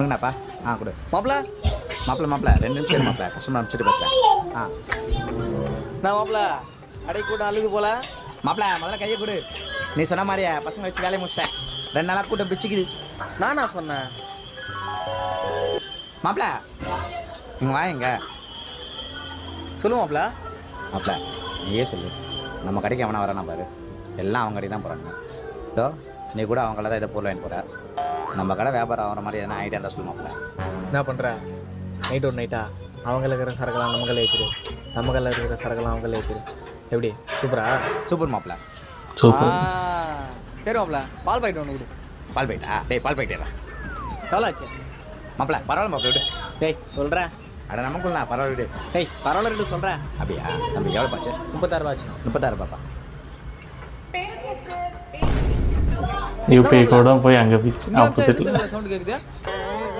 என்னப்பா கொடு மாப்பிள மாப்பிள்ள 2 நிமிஷம் மாப்பிள்ள கஸ்டமர் அனுப்பிச்சிட்டு பேசுகிறேன். நான் மாப்பிள கடை கூட அழுது போல. மாப்பிள்ள முதல்ல கையை கொடு. நீ சொன்ன மாதிரியே பசங்க வச்சு வேலையை முடிச்சிட்டேன். 2 நாளாக கூட்டம் பிச்சுக்குது. நானா சொன்னேன்? மாப்பிள்ள இங்கே வாங்க. சொல்லு மாப்பிள. மாப்பிள்ள நீயே சொல்லு, நம்ம கடைக்கு எவனா வரானா பாரு, எல்லாம் அவங்க கடைக்கு தான் போகிறாங்க. இதோ நீ கூட அவங்கள தான் இதை பொருள் வாங்கி போகிற. நம்ம கடை வியாபாரம் ஆகிற மாதிரி எதனா ஐடியா இருந்தால் சொல்லு மாப்பிள்ள. என்ன பண்ணுற? நைட் ஒரு நைட்டா அவங்கள இருக்கிற சரக்கெல்லாம் நம்ம கையில் ஏற்றிரு, நம்ம கையில் இருக்கிற சரக்கெல்லாம் அவங்க கையில் ஏற்றிரு. எப்படி? சூப்பரா? சூப்பர் மாப்பிள்ள. சூப்பர். சரி மாப்பிள, பால் பாக்கெட் ஒன்று கொடு. பால் பாக்கெட்டா? டேய் பால் பாக்கெட் எவ்வளோ ஆச்சு? மாப்பிள்ள பரவாயில்ல மாப்பிள்ள விடு. டேய் சொல்கிறேன். அட நமக்குள்ள பரவாயில்ல விடு. டேய் பரவாயில்ல ரெண்டு சொல்கிறேன். அப்படியா? நம்ம எவ்வளோ பாச்சு? 36 ஆச்சு. 36 பாப்பா. யூபிஐ கூட போய் அங்கே ஆப்போசிட்டில் சவுண்ட் கேட்குது.